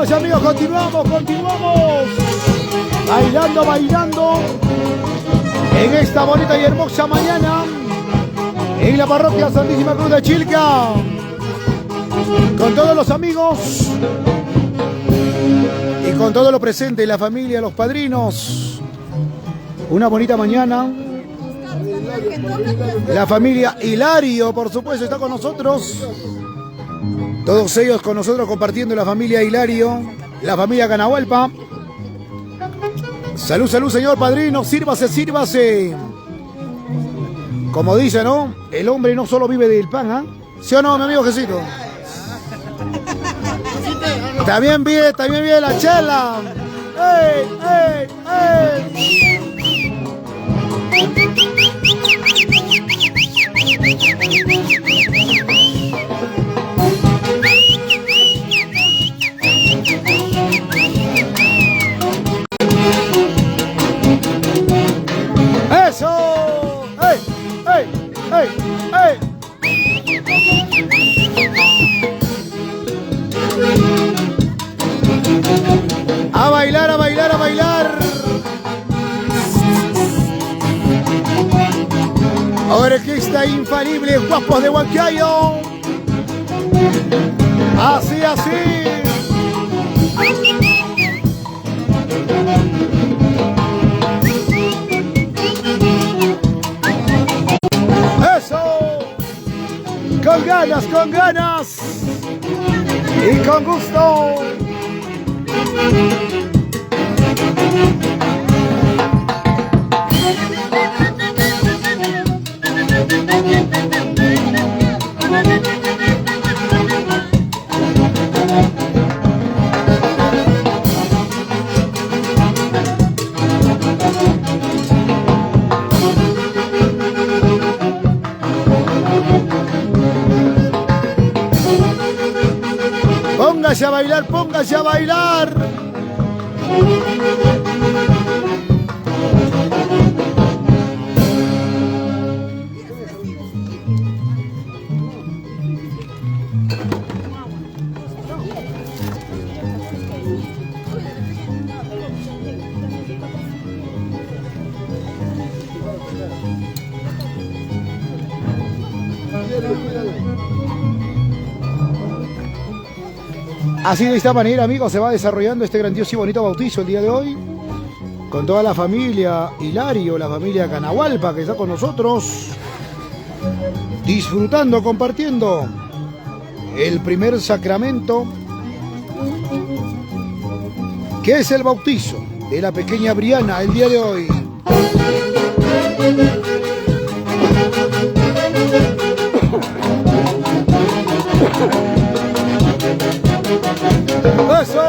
Continuamos, amigos, continuamos. Bailando. En esta bonita y hermosa mañana. En la parroquia Santísima Cruz de Chilca. Con todos los amigos. Y con todo lo presente, la familia, los padrinos. Una bonita mañana. La familia Hilario, por supuesto, está con nosotros. Todos ellos con nosotros compartiendo la familia Hilario, la familia Canahualpa. Salud, señor padrino. Sírvase. Como dice, ¿no? El hombre no solo vive del pan, ¿ah? ¿Sí o no, mi amigo Jesito? También bien la chela. ¡Ey! ¡Eso! ¡Ey! A bailar. Orquesta infalible, guapos de Huancayo. Así. Eso. Con ganas. Y con gusto. Póngase a bailar. Así de esta manera, amigos, se va desarrollando este grandioso y bonito bautizo el día de hoy. Con toda la familia Hilario, la familia Canahualpa que está con nosotros. Disfrutando, compartiendo el primer sacramento, que es el bautizo de la pequeña Briana el día de hoy. ¡Eso!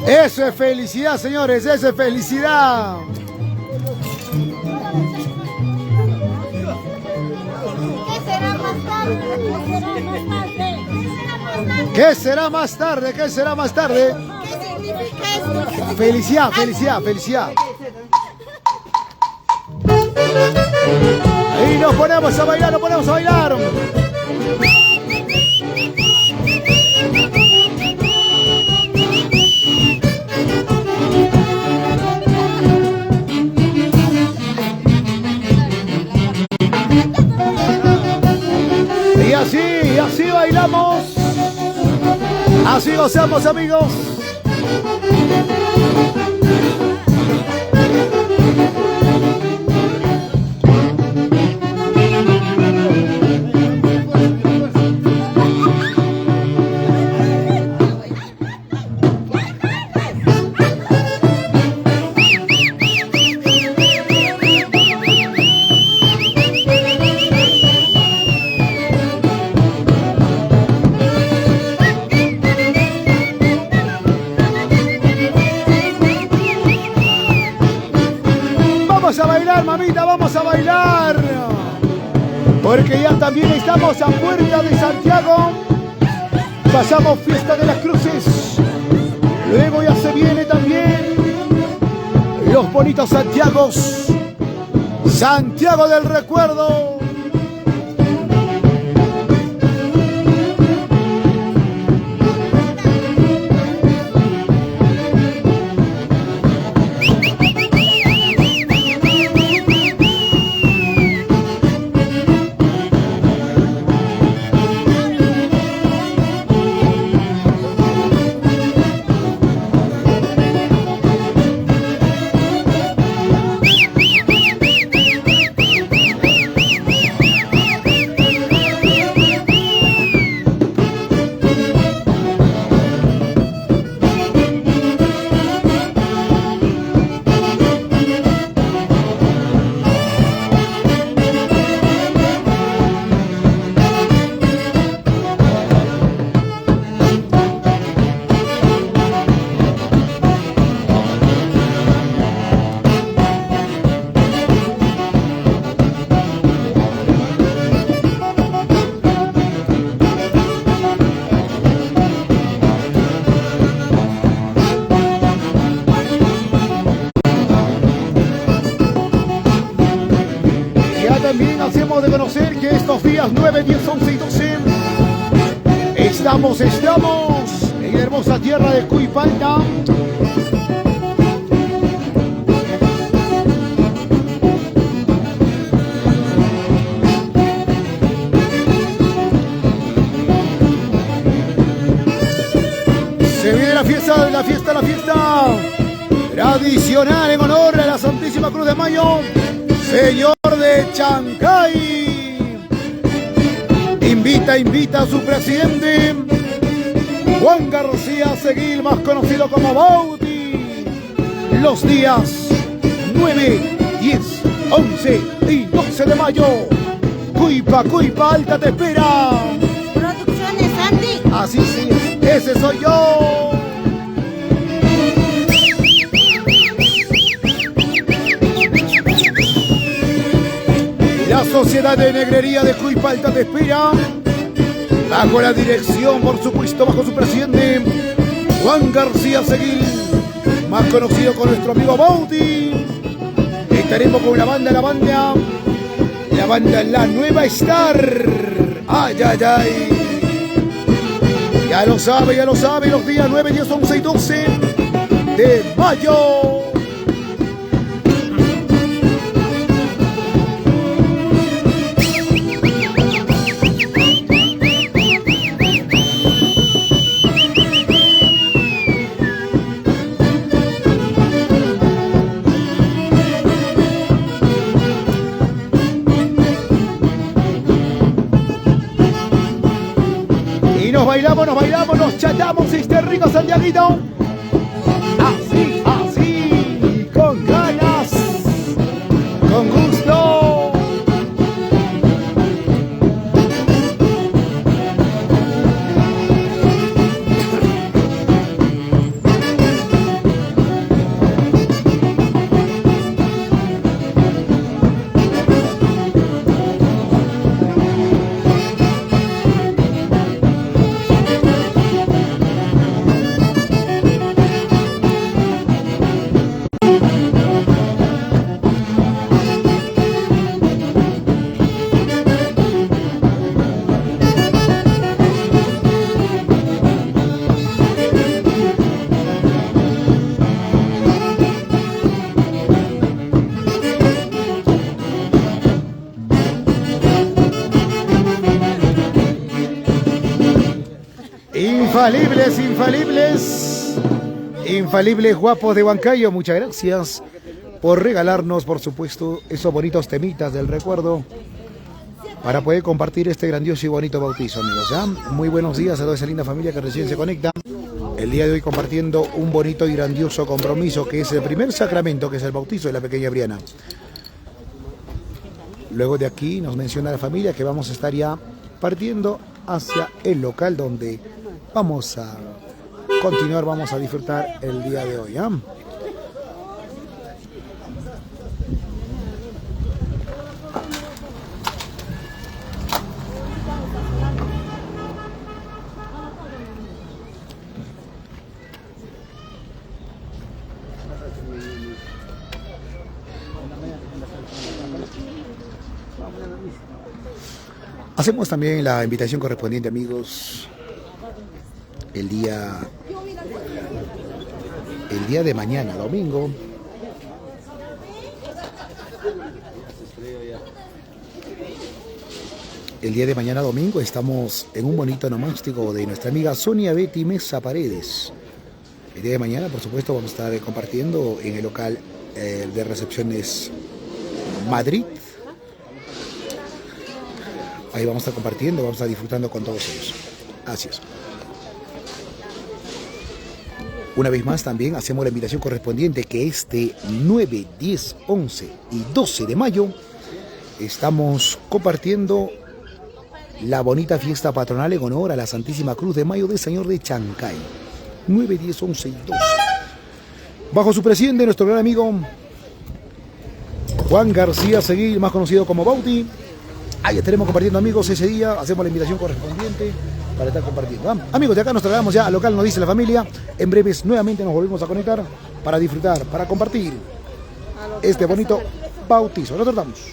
Eso es felicidad, señores, eso es felicidad. ¿Qué será más tarde? ¿Qué será más tarde? ¿Qué significa esto? Felicidad, felicidad, felicidad. Ahí nos ponemos a bailar, nos ponemos a bailar. Y así bailamos. Así gozamos, amigos. Vamos a bailar, mamita, vamos a bailar. Porque ya también estamos a puerta de Santiago. Pasamos fiesta de las cruces. Luego ya se viene también los bonitos Santiagos. Santiago del recuerdo. También hacemos de conocer que estos días 9, 10, 11 y 12 estamos en la hermosa tierra de Cuipalta. Se viene la fiesta tradicional en honor a la Santísima Cruz de Mayo. Señor de Chancay, invita a su presidente, Juan García Seguil, más conocido como Bauti, los días 9, 10, 11 y 12 de mayo. Cuipa, Alta te espera. Producciones Andy. Así sí, ese soy yo. La Sociedad de Negrería de Cuipalta te espera, bajo la dirección, por supuesto, bajo su presidente, Juan García Seguil, más conocido con nuestro amigo Bauti. Estaremos con la banda La Nueva Star. Ay, ay, ay. Ya lo sabe, los días 9, 10, 11 y 12 de mayo. Nos bailamos, nos chatamos, este rico Santiaguito. Así, con ganas, con gusto. Infalibles, infalibles, infalibles guapos de Huancayo. Muchas gracias por regalarnos, por supuesto, esos bonitos temitas del recuerdo para poder compartir este grandioso y bonito bautizo, amigos. ¿Ya? Muy buenos días a toda esa linda familia que recién se conecta. El día de hoy compartiendo un bonito y grandioso compromiso que es el primer sacramento, que es el bautizo de la pequeña Briana. Luego de aquí nos menciona la familia que vamos a estar ya partiendo hacia el local donde vamos a continuar, vamos a disfrutar el día de hoy. ¿Ya? Hacemos también la invitación correspondiente, amigos, el día de mañana, domingo. El día de mañana, domingo, estamos en un bonito nomástico de nuestra amiga Sonia Betty Mesa Paredes. El día de mañana, por supuesto, vamos a estar compartiendo en el local de recepciones Madrid. Ahí vamos a estar compartiendo, vamos a estar disfrutando con todos ellos. Así es. Una vez más también hacemos la invitación correspondiente que este 9, 10, 11 y 12 de mayo estamos compartiendo la bonita fiesta patronal en honor a la Santísima Cruz de Mayo del Señor de Chancay. 9, 10, 11 y 12. Bajo su presidente, nuestro gran amigo Juan García Seguil, más conocido como Bauti. Ahí estaremos compartiendo, amigos, ese día. Hacemos la invitación correspondiente para estar compartiendo. Amigos, de acá nos trasladamos ya al local, nos dice la familia. En breves nuevamente nos volvemos a conectar para disfrutar, para compartir este bonito bautizo. Nosotros estamos.